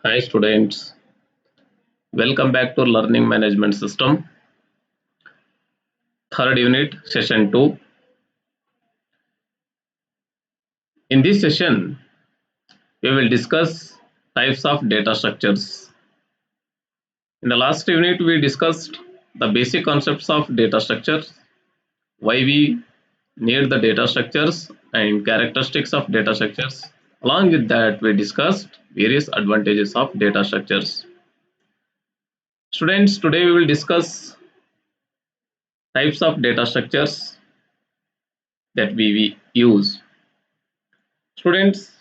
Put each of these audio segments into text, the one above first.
Hi students, welcome back to Learning Management System, third unit, session 2. In this session, we will discuss types of data structures. In the last unit, we discussed the basic concepts of data structures, why we need the data structures and characteristics of data structures. Along with that, we discussed various advantages of data structures. Students, today we will discuss types of data structures that we use. Students,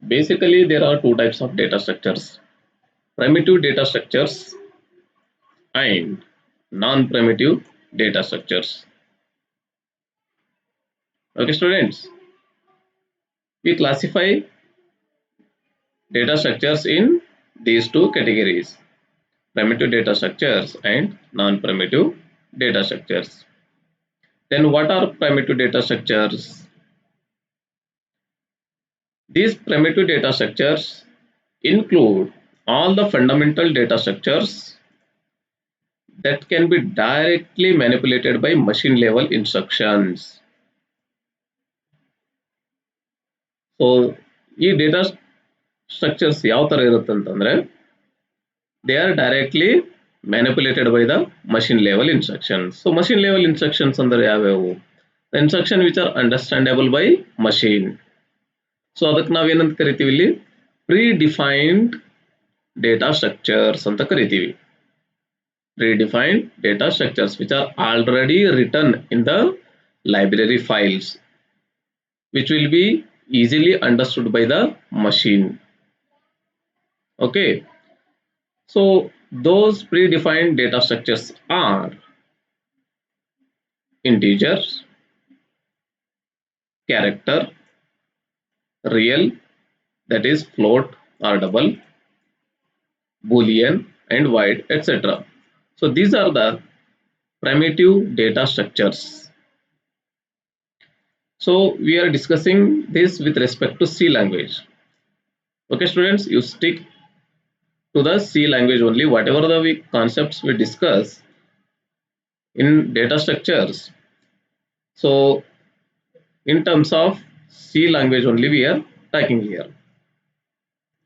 basically there are two types of data structures: primitive data structures and non-primitive data structures. Okay students, we classify data structures in these two categories: primitive data structures and non-primitive data structures. Then what are primitive data structures? These primitive data structures include all the fundamental data structures that can be directly manipulated by machine level instructions. So ಈ data structures ಯಾವ ತರ ಇರುತ್ತೆ ಅಂತಂದ್ರೆ, they are directly manipulated by the machine level instructions. So machine level instructions ಅಂದ್ರೆ ಯಾವ್ಯಾವು? The instruction which are understandable by machine. So ಅದಕ್ಕೆ ನಾವೇನಂತ ಕರಿತೀವಿ ಇಲ್ಲಿ? Predefined data structures ಅಂತ ಕರಿತೀವಿ. Predefined data structures which are already written in the library files, which will be easily understood by the machine. Okay, so those predefined data structures are integer, character, real, that is float or double, boolean and void, etc. So these are the primitive data structures. So we are discussing this with respect to C language. Okay students, you stick to the C language only. Whatever the concepts we discuss in data structures, so in terms of C language only we are talking here.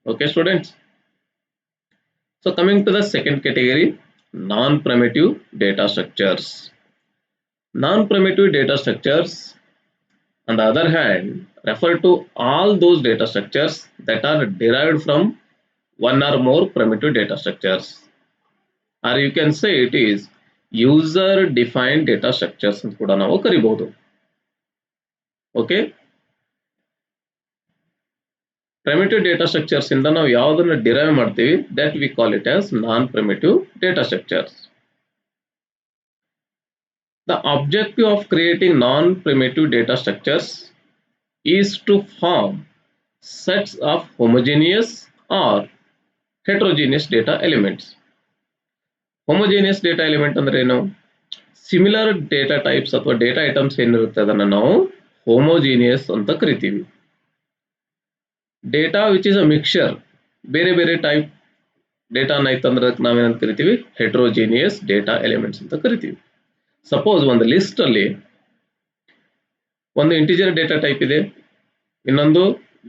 Okay students, so coming to the second category, non-primitive data structures. Non-primitive data structures, on the other hand, refer to all those data structures that are derived from one or more primitive data structures, or you can say it is user defined data structures ಅಂತ ಕೂಡ ನಾವು ಕರಿಬಹುದು. Okay, primitive data structures ಇಂದ ನಾವು ಯಾವುದನ್ನ derive ಮಾಡ್ತೀವಿ, that we call it as non-primitive data structures. The objective of creating non-primitive data structures is to form sets of homogeneous or heterogeneous data elements. Homogeneous data element ಅಂದ್ರೆ ಏನು? Similar data types ಅಥವಾ data items ಏನಿರುತ್ತೆ ಅದನ್ನ ನಾವು homogeneous ಅಂತ ಕರಿತೀವಿ. Data which is a mixture, ಬೇರೆ ಬೇರೆ ಟೈಪ್ ಡೇಟಾ ಐತಂದ್ರೆ ನಾವೇನಂತ ಕರಿತೀವಿ? heterogeneous data elements ಅಂತ ಕರಿತೀವಿ. ಸಪೋಸ್ ಒಂದು ಲಿಸ್ಟ್ ಅಲ್ಲಿ ಒಂದು ಇಂಟಿಜರ್ ಡೇಟಾ ಟೈಪ್ ಇದೆ, ಇನ್ನೊಂದು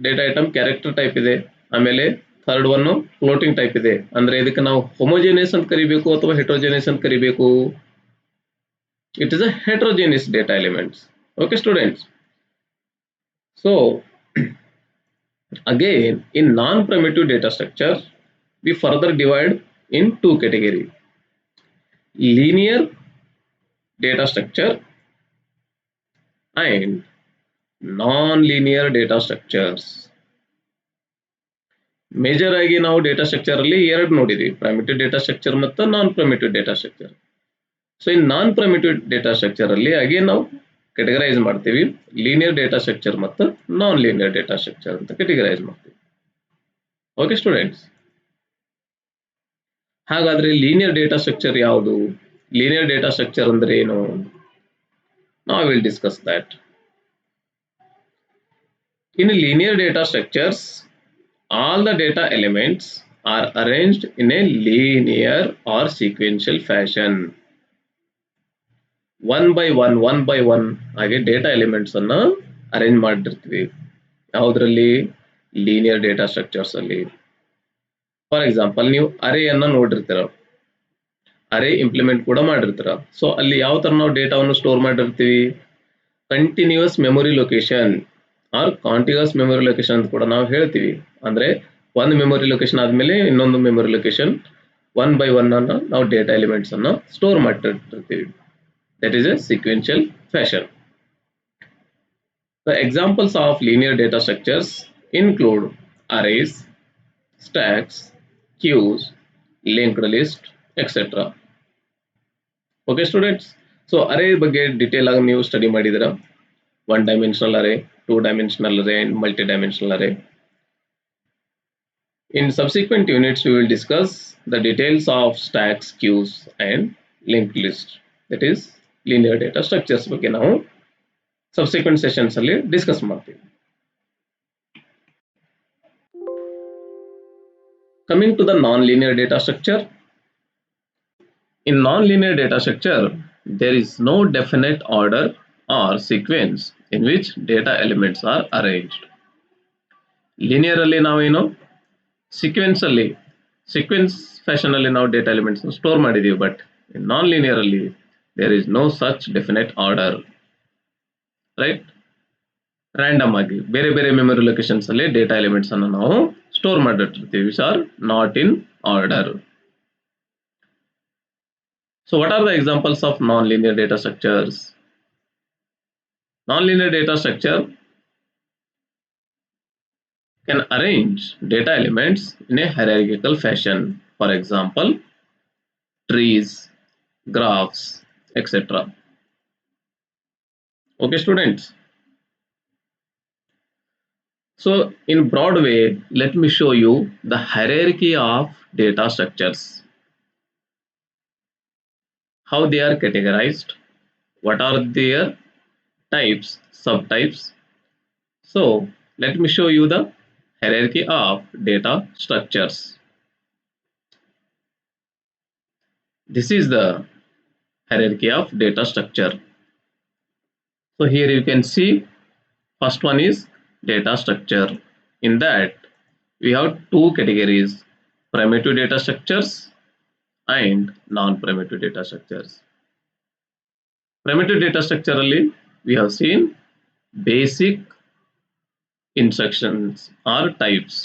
ಡೇಟಾ ಐಟಮ್ ಕ್ಯಾರೆಕ್ಟರ್ ಟೈಪ್ ಇದೆ, ಆಮೇಲೆ ಥರ್ಡ್ ಒನ್ ಫ್ಲೋಟಿಂಗ್ ಟೈಪ್ ಇದೆ. ಅಂದ್ರೆ ಇದಕ್ಕೆ ನಾವು ಹೋಮೋಜೇನಿಯಸ್ ಅಂತ ಕರಿಬೇಕು ಅಥವಾ ಹೆಟ್ರೋಜೇನಿಯಸ್ ಅಂತ ಕರಿಬೇಕು? It is a heterogeneous data elements. Okay students, so again in non-primitive data structure we further divide in two categories: linear data structure and non-linear data structures. Major ಆಗಿ ನಾವು ಡೇಟಾ ಸ್ಟ್ರಕ್ಚರ್ ಅಲ್ಲಿ ಎರಡು ನೋಡಿದ್ವಿ, ಪ್ರೈಮಿಟಿವ್ data structure ಮತ್ತು non primitive data structure. So in non primitive data structure ಅಲ್ಲಿ again ನಾವು categorise ಮಾಡ್ತೀವಿ, linear data structure ಮತ್ತು ನಾನ್ ಲೀನಿಯರ್ ಡೇಟಾ ಸ್ಟ್ರಕ್ಚರ್ ಅಂತ ಕೆಟಗರೈಸ್ ಮಾಡ್ತೀವಿ. ಓಕೆ ಸ್ಟೂಡೆಂಟ್ಸ್, ಹಾಗಾದ್ರೆ ಲೀನಿಯರ್ ಡೇಟಾ ಸ್ಟ್ರಕ್ಚರ್ ಯಾವುದು? ಲೀನಿಯರ್ ಡೇಟಾ ಸ್ಟ್ರಕ್ಚರ್ ಅಂದ್ರೆ ಏನು? Now I will discuss that. In linear data structures, all the data elements are arranged in a linear or sequential fashion. One by one ಹಾಗೆ data elements ಅನ್ನ arrange ಮಾಡಿರ್ತೀವಿ. ಯಾವುದರಲ್ಲಿ? Linear data structures ಅಲ್ಲಿ. For example, ನೀವು ಅರೇಯನ್ನ ನೋಡಿರ್ತೀರ, ಅರೇ implement ಕೂಡ ಮಾಡಿರ್ತೀರ. So ಅಲ್ಲಿ ಯಾವ ತರ ನಾವು ಡೇಟಾವನ್ನು ಸ್ಟೋರ್ ಮಾಡಿರ್ತೀವಿ? Continuous memory location or continuous memory location ಅಂತ ಕೂಡ ನಾವು ಹೇಳ್ತೀವಿ. ಅಂದ್ರೆ ಒಂದು ಮೆಮೊರಿ ಲೊಕೇಶನ್ ಆದ್ಮೇಲೆ ಇನ್ನೊಂದು memory location one by one ಅನ್ನ ನಾವು ಡೇಟಾ ಎಲಿಮೆಂಟ್ಸ್ ಅನ್ನ ಸ್ಟೋರ್ ಮಾಡಿರ್ತೀವಿ. That is a sequential fashion. The examples of linear data structures include arrays, stacks, queues, linked list, etc. Okay students, so array ಬಗ್ಗೆ detail ಆಗಿ ನೀವು study ಮಾಡಿದಿರಾ. One dimensional array, two dimensional array and multi-dimensional array. In subsequent units we will discuss the details of stacks, queues and linked list, that is linear data structures ಬಗ್ಗೆ ನಾವು subsequent sessions ಅಲ್ಲಿ discuss ಮಾಡ್ತೀವಿ. Coming to the non-linear data structure. In non-linear data structure, there is no definite order or sequence in which data elements are arranged. Linear ಅಲ್ಲಿ ನಾವೇನು sequence fashion ಅಲ್ಲಿ ನಾವು data elements store ಮಾಡಿದೀವಿ. But in non-linear ಅಲ್ಲಿ there is no such definite order. Right? Random ಆಗಿ ಬೇರೆ ಬೇರೆ memory locations ಅಲ್ಲಿ ಡೇಟಾ ಎಲಿಮೆಂಟ್ಸ್ ಅನ್ನು ನಾವು ಸ್ಟೋರ್ ಮಾಡಿರ್ತೀವಿ, which are not in order. So what are the examples of non linear data structures? Non linear data structure can arrange data elements in a hierarchical fashion. For example, trees, graphs, etc. Okay students, so in broad way, let me show you the hierarchy of data structures, how they are categorized, what are their types, subtypes. So let me show you the hierarchy of data structures. This is the hierarchy of data structure. So here you can see, first one is data structure. In that we have two categories, primitive data structures and non-primitive data structures. Primitive data structure alli we have seen basic instructions or types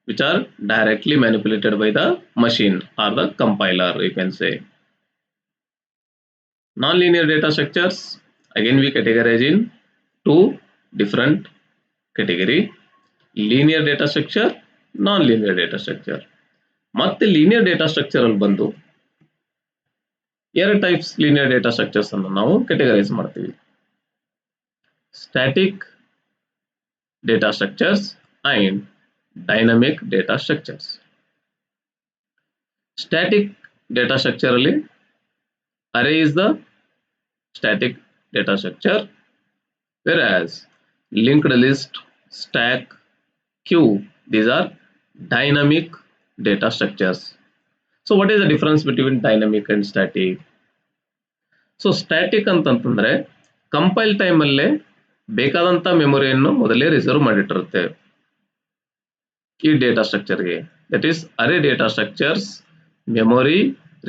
which are directly manipulated by the machine or the compiler, you can say. Non-linear data structures, again we categorize in two different category, linear data structure, non-linear data structure. ಮತ್ತೆ linear data structure ಅಲ್ಲಿ ಬಂದು ಎರಡು types linear data structures ಅನ್ನು ನಾವು categorize ಮಾಡ್ತೀವಿ, static data structures and dynamic data structures. Static data structure ಅಲ್ಲಿ array is the static data structure, whereas linked list, stack, queue, these are dynamic data structures. So what is the difference between dynamic and static? So static ಅಂತಂದ್ರೆ compile time ಅಲ್ಲೇ ಬೇಕಾದಂತ ಮೆಮೊರಿಯನ್ನು ಮೊದಲೇ reserve ಮಾಡಿಟ್ಟಿರುತ್ತೆ ಈ data ಸ್ಟ್ರಕ್ಚರ್ಗೆ. That is array data structures memory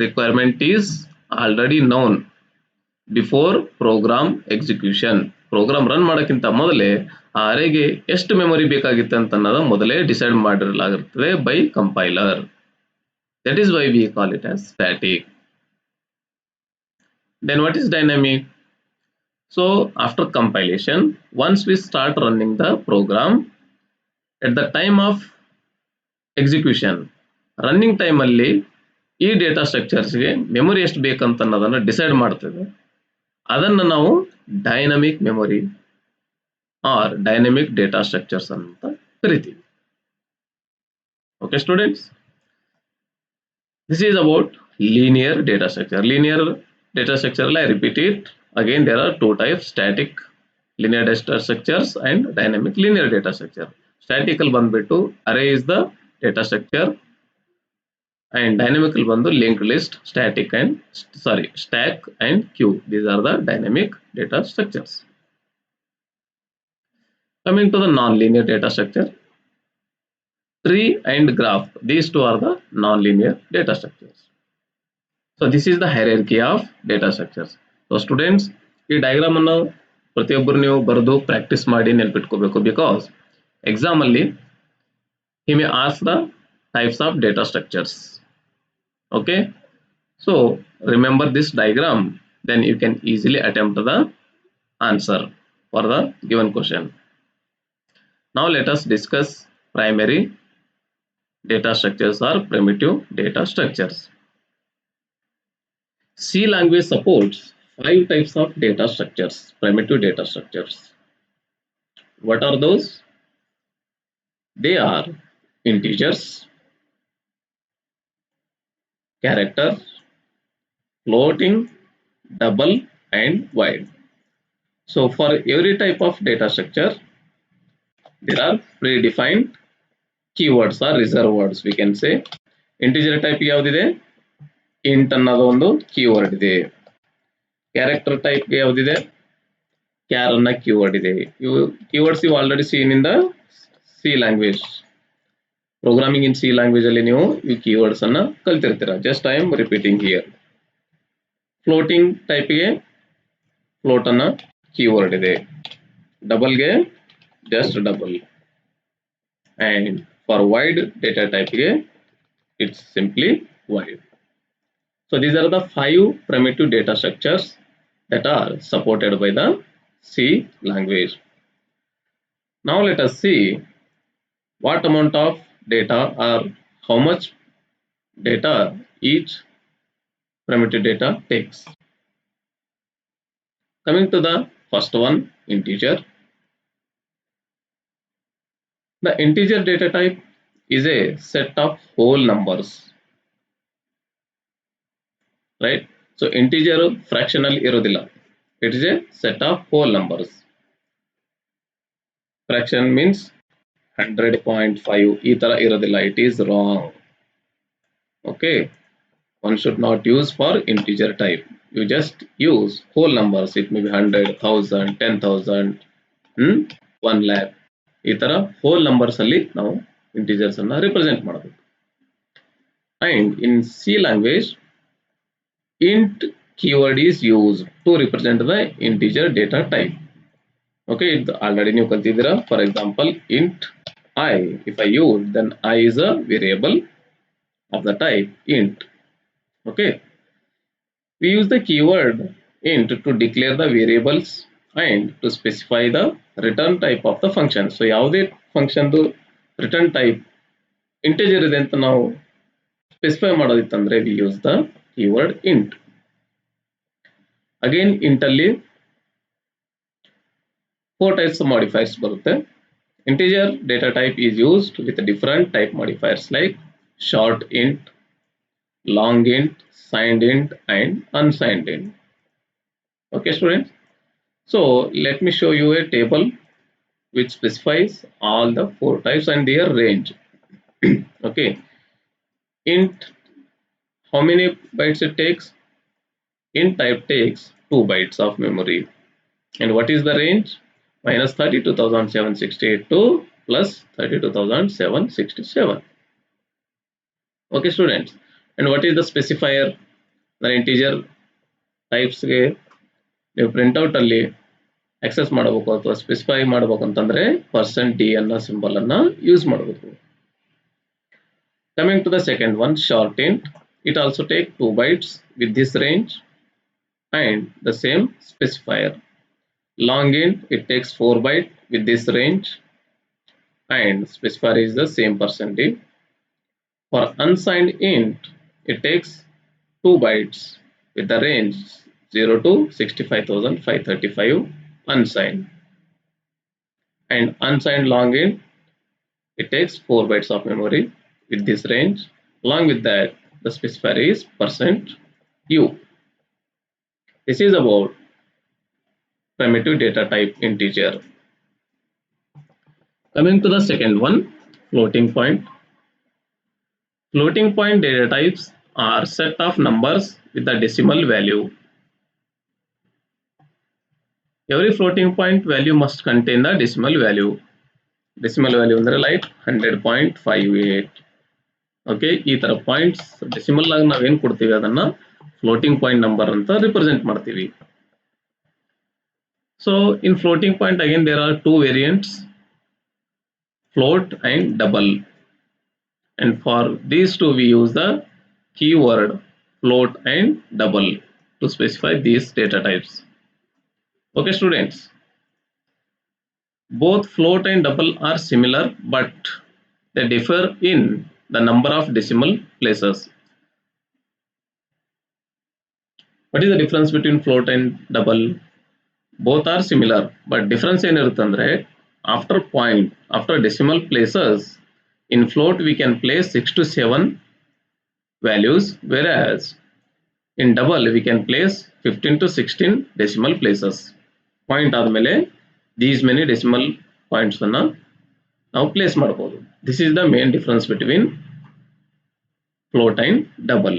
requirement is already known before program execution. Program run ಮಾಡೋಕ್ಕಿಂತ ಮೊದಲೇ ಆ ಅರೇಗೆ ಎಷ್ಟು ಮೆಮೊರಿ ಬೇಕಾಗಿತ್ತು ಅಂತ ಅನ್ನೋದು ಮೊದಲೇ ಡಿಸೈಡ್ ಮಾಡಿರಲಾಗಿರ್ತದೆ by compiler. That is why we call it as static. Then what is dynamic? So after compilation, once we start running the program, at the time of execution, running time ಅಲ್ಲಿ ಈ data ಸ್ಟ್ರಕ್ಚರ್ಸ್ಗೆ memory ಎಷ್ಟು ಬೇಕಂತ ಅನ್ನೋದನ್ನು decide ಮಾಡ್ತದೆ. ಅದನ್ನು ನಾವು dynamic memory or dynamic data structures ಅಂತ ಕರಿತೀವಿ. Okay students, this is about linear data structure. Linear data structure, I repeat it again, there are two types, static linear data structures and dynamic linear data structure. Static al bandbittu array is the data structure and dynamical bandu linked list, stack and queue. These are the dynamic data structures. Coming to the non-linear data structure, tree and graph, these two are the non-linear data structures. So this is the hierarchy of data structures. So students, ಈ diagram ಅನ್ನು ಪ್ರತಿಯೊಬ್ಬರು ನೀವು ಬರೆದು practice ಮಾಡಿ ನೆನಪಿಟ್ಕೋಬೇಕು, because exam ಅಲ್ಲಿ he may ask the types of data structures. Okay, so remember this diagram, then you can easily attempt the answer for the given question. Now let us discuss primary data structures or primitive data structures. C language supports 5 types of data structures, primitive data structures. What are those? They are integers, character, floating, double and wide. So for every type of data structure, there are predefined keywords or reserved words, we can say. Integer type ಯಾವುದಿದೆ? int ಅನ್ನೋದು ಒಂದು keyword ಇದೆ. Character type ಯಾವುದಿದೆ? char ಅನ್ನೋ keyword ಇದೆ. ಇವು keywords you already seen in the C language. Programming in C language ಅಲ್ಲಿ ನೀವು ಈ keywords ಅನ್ನ ಕಲ್ತಿರ್ತೀರಾ. Just I am repeating here. Floating type ಗೆ float ಅನ್ನೋ ಕೀವರ್ಡ್ ಇದೆ. Double ಗೆ just double. And for wide data type ಗೆ it's simply wide. So these are the 5 primitive data structures that are supported by the C language. Now let us see what amount of data or how much data each primitive data takes. Coming to the first one, integer. The integer data type is a set of whole numbers, right? So integer fractional irodilla, it is a set of whole numbers. Fraction means 100.5 ಈ ತರ ಇರೋದಿಲ್ಲ, it is wrong. Okay, one should not use for integer type. You just use whole numbers. It may be 100, 1000, 10,000, 1 lakh. ಈ ತರ whole numbers ಅಲ್ಲಿ ನಾವು integers ಅನ್ನ represent ಮಾಡಬೇಕು. And in C language, int keyword is used to represent the integer data type. Okay, already ನೀವು ಕಲ್ತಿದ್ದೀರಾ. For example, int I, if I use, then I is a variable of the type int. Okay, we use the keyword int to declare the variables and to specify the return type of the function. So ಯಾವುದೇ function ದು return type integer ಇದೆ ಅಂತ ನಾವು specify ಮಾಡೋದಿತ್ತಂದ್ರೆ we use the keyword int. Again int ಅಲ್ಲಿ 4 types of modifiers ಬರುತ್ತೆ. Integer data type is used with different type modifiers like short int, long int, signed int and unsigned int. Okay students, so let me show you a table which specifies all the 4 types and their range. Okay, int, how many bytes it takes? Int type takes 2 bytes of memory. And what is the range? Minus 32,768 to plus 32,767. Okay students, and what is the specifier? The integer types ಗೆ ನೀವು printout ಅಲ್ಲಿ access ಮಾಡಬೇಕು ಅಥವಾ specify ಮಾಡಬೇಕು ಅಂತಂದ್ರೆ %d ಅನ್ನೋ symbol ಅನ್ನ use ಮಾಡಬೇಕು. Coming to the second one, short int, it also takes 2 bytes with this range and the same specifier. Long int, it takes 4 bytes with this range and specifier is the same %d. For unsigned int, it takes 2 bytes with the range 0 to 65,535 unsigned. And unsigned long int, it takes 4 bytes of memory with this range. Along with that, the specifier is %u. This is about primitive data type integer. Coming to the second one, floating point. Floating point data types are set of numbers with a decimal value. Every floating point value must contain the decimal value. Decimal value ಅಂದರೆ like 100.58. Okay, ಈ ತರ points decimal ಆಗಿ ನಾವೇನ್ ಕೊಡ್ತೀವಿ ಅದನ್ನ floating point number ಅಂತ represent ಮಾಡ್ತೀವಿ. So in floating point again there are two variants, float and double, and for these two we use the keyword float and double to specify these data types. Okay students, both float and double are similar but they differ in the number of decimal places. What is the difference between float and double? Both are similar but difference ಏನಿರುತ್ತೆ ಅಂದ್ರೆ after decimal places in float we can place 6 to 7 values, whereas in double we can place 15 to 16 decimal places. Point ಆದಮೇಲೆ these many decimal points ಅನ್ನು ನಾವು place ಮಾಡಬಹುದು. This is the main difference between float and double.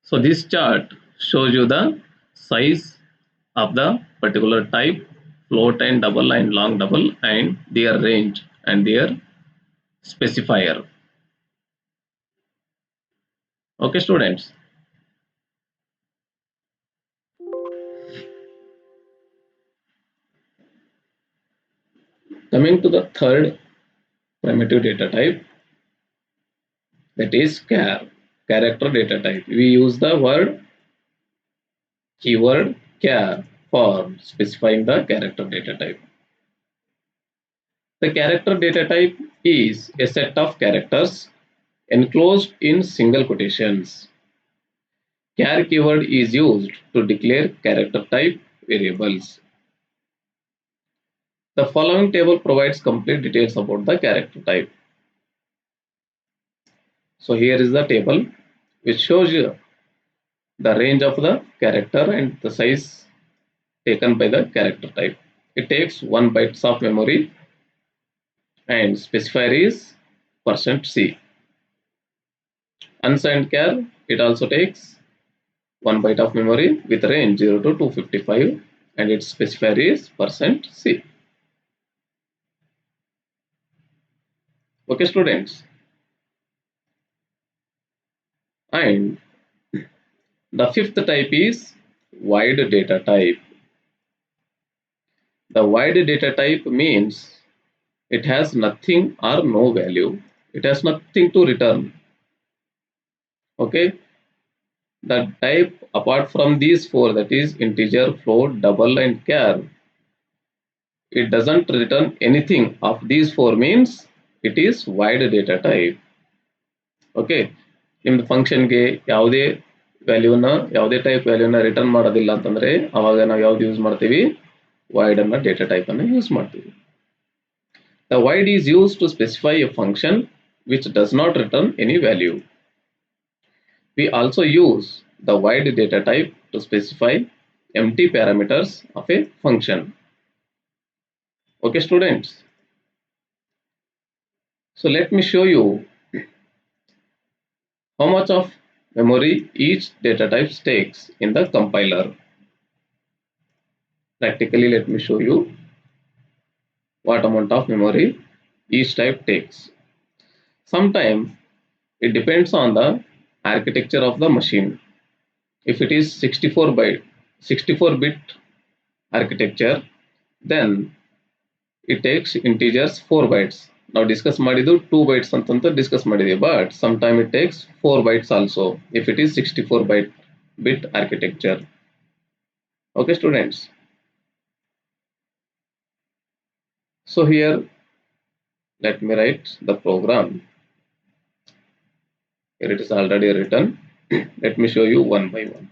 So this chart shows you the size of the particular type, float and double and long double, and their range and their specifier. Okay students, coming to the third primitive data type, that is char, character data type. We use the keyword char for specifying the character data type. The character data type is a set of characters enclosed in single quotations. Char keyword is used to declare character type variables. The following table provides complete details about the character type. So here is the table which shows you the range of the character and the size taken by the character type. It takes 1 bytes of memory and specifier is %C. Unsigned char, it also takes 1 byte of memory with range 0 to 255 and its specifier is %C. Okay students, and the fifth type is wide data type. The wide data type means it has nothing or no value. It has nothing to return. Okay, the type apart from these four, that is integer, float, double and char, it doesn't return anything of these four, means it is wide data type. Okay, ನಿಮ್ದು ಫಂಕ್ಷನ್ಗೆ ಯಾವುದೇ ವ್ಯಾಲ್ಯೂನ ಯಾವುದೇ type ವ್ಯಾಲ್ಯೂನ return ಮಾಡೋದಿಲ್ಲ ಅಂತಂದ್ರೆ ಅವಾಗ ನಾವು ಯಾವ್ದು use ಮಾಡ್ತೀವಿ, void ಅನ್ನ ಡೇಟಾ ಟೈಪ್ ಅನ್ನು ಯೂಸ್ ಮಾಡ್ತೀವಿ. The void is used to specify a function which does not return any value. We also use the void data type to specify empty parameters of a function. Okay students, so let me show you how much of memory each data type takes in the compiler. Practically, let me show you what amount of memory each type takes. Sometimes it depends on the architecture of the machine. If it is 64-bit architecture, then it takes integers 4 bytes. Now discuss ಮಾಡಿದ್ದು 2 bytes ಅಂತ discuss ಮಾಡಿದ್ವಿ, but sometimes it takes 4 bytes also if it is 64-bit architecture. Okay students, so here let me write the program. Here it is already written. Let me show you one by one.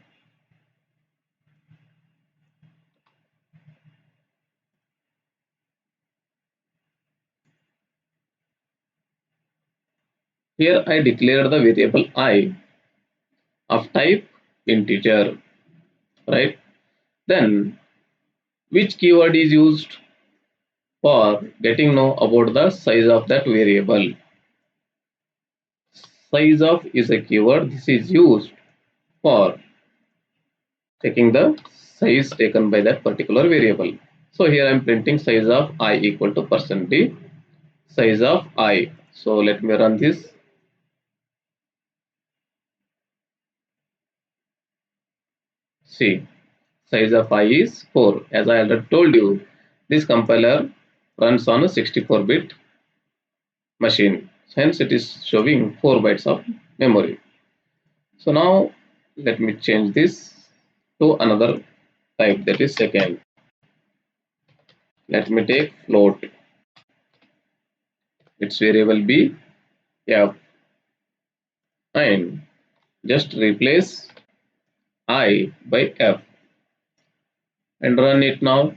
Here I declare the variable I of type integer, right? Then which keyword is used? for getting know about the size of that variable. Size of is a keyword. This is used for checking the size taken by that particular variable. So here I am printing size of I equal to %d size of I. So let me run this. See, size of I is 4. As I already told you, this compiler runs on a 64-bit machine. Hence it is showing 4 bytes of memory. So now let me change this to another type, that is second. Let me take float. Its variable be f, and just replace I by f and run it now.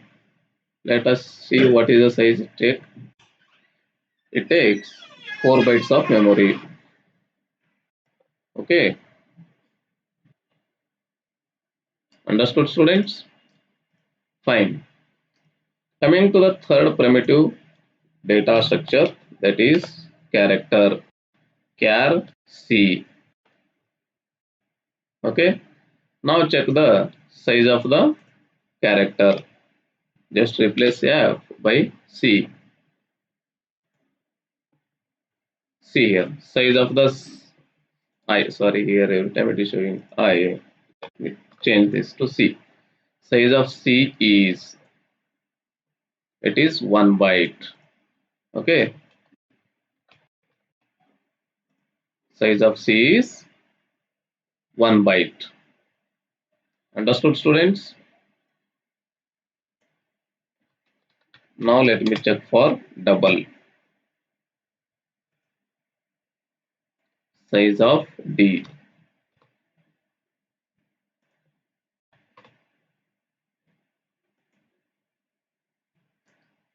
Let us see what is the size it takes. It takes 4 bytes of memory. Okay, understood, students? Fine. Coming to the third primitive data structure, that is character, char c. Okay, now check the size of the character. Just replace f by c. See here, size of the I. Sorry, here every time it is showing I. Let me change this to c. Size of c is, it is 1 byte. Okay, size of c is 1 byte. Understood, students? Now let me check for double. Size of d.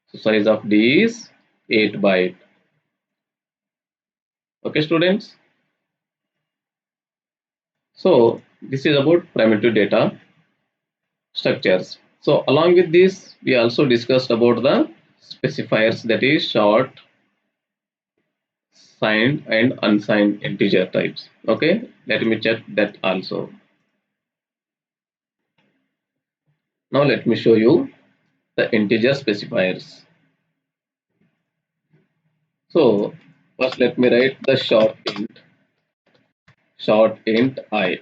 So size of d is 8 byte. Okay, students? So this is about primitive data structures. So along with this, we also discussed about the specifiers, that is short, signed and unsigned integer types. Okay, let me check that also. Now let me show you the integer specifiers. So first let me write the short int I.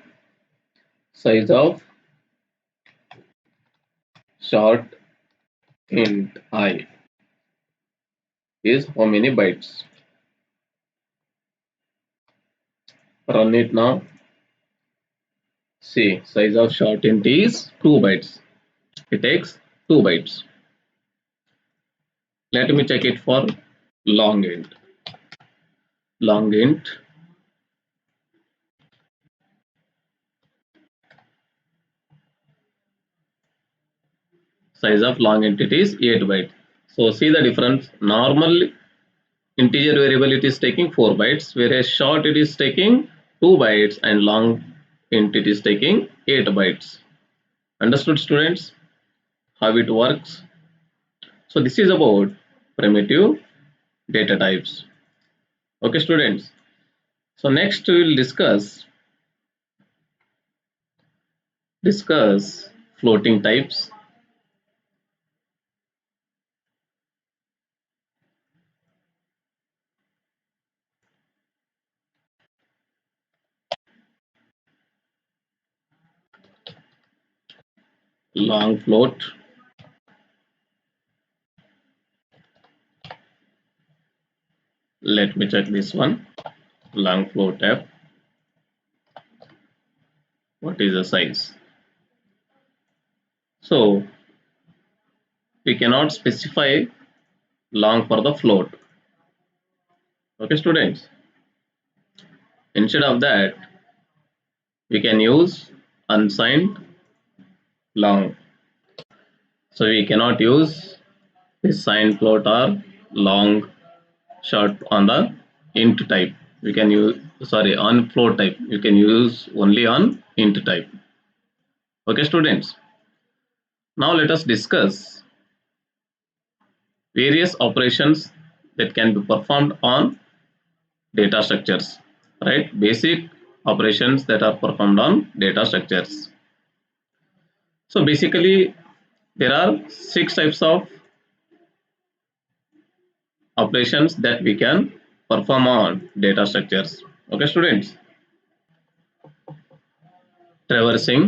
Size of short int I is how many bytes. Run it now. See, size of short int is 2 bytes. It takes 2 bytes. Let me check it for long int. Long int size of long int, it is 8 byte. So see the difference. Normal integer variable it is taking 4 bytes, whereas short it is taking 2 bytes and long int it is taking 8 bytes. Understood, students, how it works? So this is about primitive data types. Okay, students. So next we will discuss floating types. Long float, let me check this one. Long float f, what is the size? So we cannot specify long for the float. Okay, students, instead of that we can use unsigned long. So we cannot use this signed float or long short on the int type. We can use, sorry, on float type you can use only on int type. Okay, students, now let us discuss various operations that can be performed on data structures, right? Basic operations that are performed on data structures. So basically, there are 6 types of operations that we can perform on data structures. Okay, students. Traversing.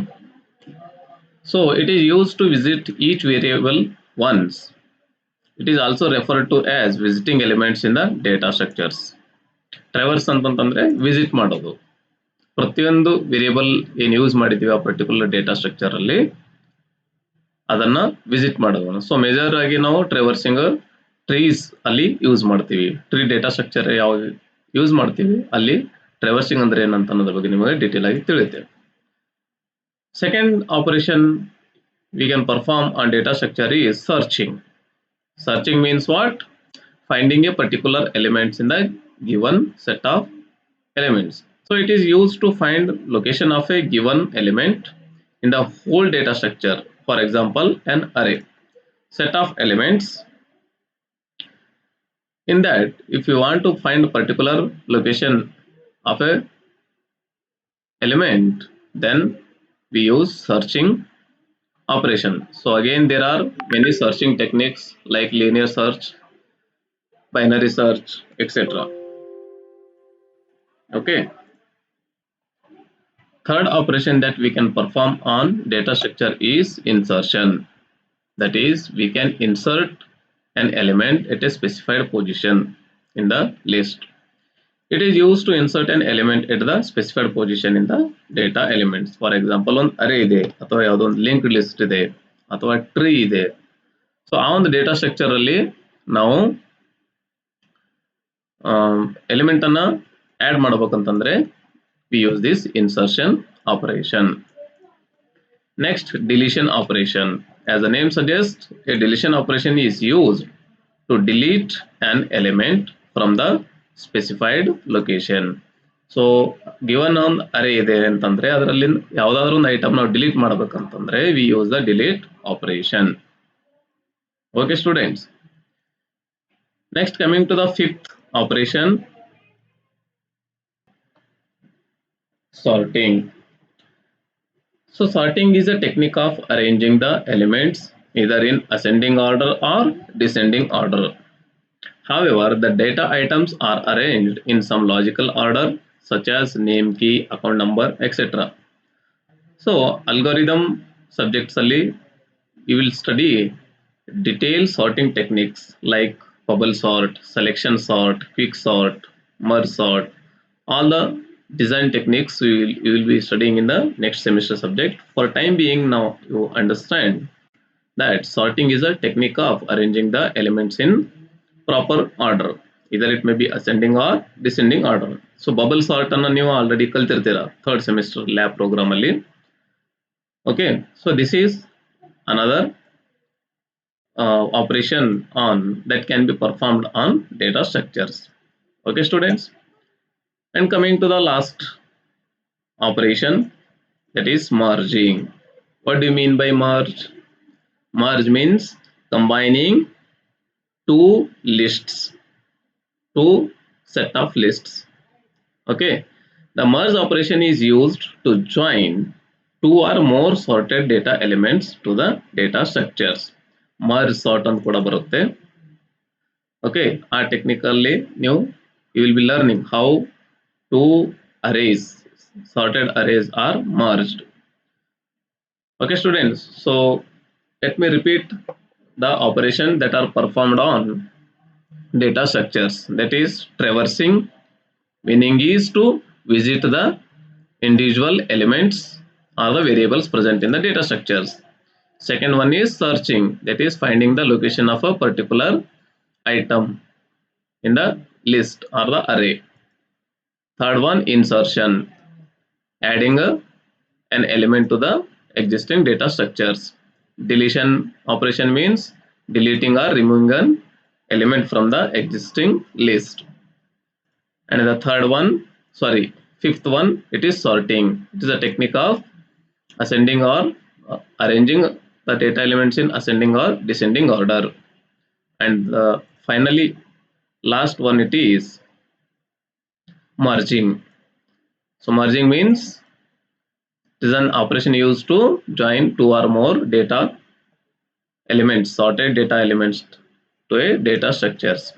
So it is used to visit each variable once. It is also referred to as visiting elements in the data structures. Traverse ಅಂತಂದ್ರೆ visit ಮಾಡೋದು. ಪ್ರತಿಯೊಂದು variable ಏನು use ಮಾಡಿದೀವಿ ಆ particular data structure ಅಲ್ಲಿ ಅದನ್ನ visit ಮಾಡೋದು. So major ಆಗಿ ನಾವು ಟ್ರಾವರ್ಸಿಂಗ್ ಟ್ರೀಸ್ ಅಲ್ಲಿ ಯೂಸ್ ಮಾಡ್ತೀವಿ. ಟ್ರೀ ಡೇಟಾ ಸ್ಟ್ರಕ್ಚರ್ ಯಾವ ಯೂಸ್ ಮಾಡ್ತೀವಿ ಅಲ್ಲಿ ಟ್ರಾವರ್ಸಿಂಗ್ ಅಂದ್ರೆ ಏನಂತ ಅನ್ನೋದ್ರ ಬಗ್ಗೆ ನಿಮಗೆ ಡೀಟೇಲ್ ಆಗಿ ತಿಳಿಯುತ್ತೆ. Second operation we can perform on data structure is searching. Searching means what? Finding a particular elements in the given set of elements. So it is used to find location of a given element in the whole data structure. For example, an array set of elements. In that, if you want to find a particular location of a element, then we use searching operation. So again, there are many searching techniques like linear search, binary search, etc. Okay. Third operation that we can perform on data structure is insertion. That is, we can insert an element at a specified position in the list. It is used to insert an element at the specified position in the data elements. For example, on array ಇದೆ ಅಥವಾ ಯಾವುದೋ ಒಂದು linked list ಇದೆ ಅಥವಾ tree ಇದೆ. So ಆ ಒಂದು data structure ಅಲ್ಲಿ ನಾವು ಎಲಿಮೆಂಟ್ ಅನ್ನ add ಮಾಡಬೇಕಂತಂದ್ರೆ we use this insertion operation. Next, deletion operation. As the name suggests, a deletion operation is used to delete an element from the specified location. So given on array ಇದೆ ಅಂತಂದ್ರೆ ಅದರಲ್ಲಿ ಯಾವುದಾದರೂ ಒಂದು item ನಾವು delete ಮಾಡಬೇಕಂತಂದ್ರೆ we use the delete operation. Okay, students. Next, coming to the fifth operation, sorting. So sorting is a technique of arranging the elements either in ascending order or descending order. However, the data items are arranged in some logical order such as name, key, account number, etc. So algorithm subjects alli you will study detailed sorting techniques like bubble sort, selection sort, quick sort, merge sort. All the design techniques you will be studying in the next semester subject. For time being, now you understand that sorting is a technique of arranging the elements in proper order. Either it may be ascending or descending order. So bubble sort anna ನೀವು already ಕಲ್ತಿರ್ತೀರಾ third semester lab program ಅಲ್ಲಿ. Okay, so this is another operation on that can be performed on data structures. Okay, students. And coming to the last operation, that is merging. What do you mean by merge? Merge means combining two lists, two set of lists. Okay, the merge operation is used to join two or more sorted data elements to the data structures. Merge sort ಅಂತ ಕೂಡ ಬರುತ್ತೆ. Okay, ಆ technically you will be learning how two arrays, sorted arrays are merged. Okay, students, so let me repeat the operation that are performed on data structures. That is traversing, meaning is to visit the individual elements or the variables present in the data structures. Second one is searching, that is finding the location of a particular item in the list or the array. Third one, insertion, adding an element to the existing data structures. Deletion operation means deleting or removing an element from the existing list. And the fifth one, it is sorting. It is a technique of ascending or arranging the data elements in ascending or descending order. and finally last one it is merging. So merging means it is an operation used to join two or more data elements, sorted data elements to a data structures.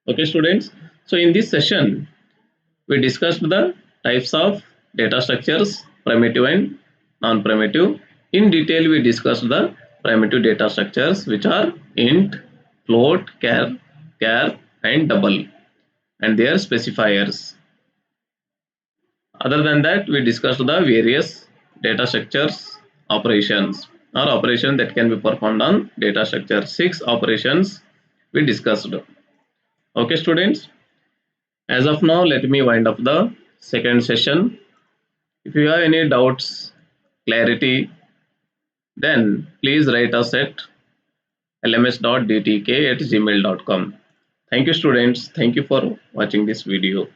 Okay students, so in this session we discussed the types of data structures, primitive and non-primitive. In detail we discussed the primitive data structures which are int, float, char and double and their specifiers. Other than that, we discussed the various data structures operations or operation that can be performed on data structure. 6 operations we discussed. Okay students, as of now let me wind up the second session. If you have any doubts, clarity, then please write us at lms.dtk@gmail.com. Thank you students. Thank you for watching this video.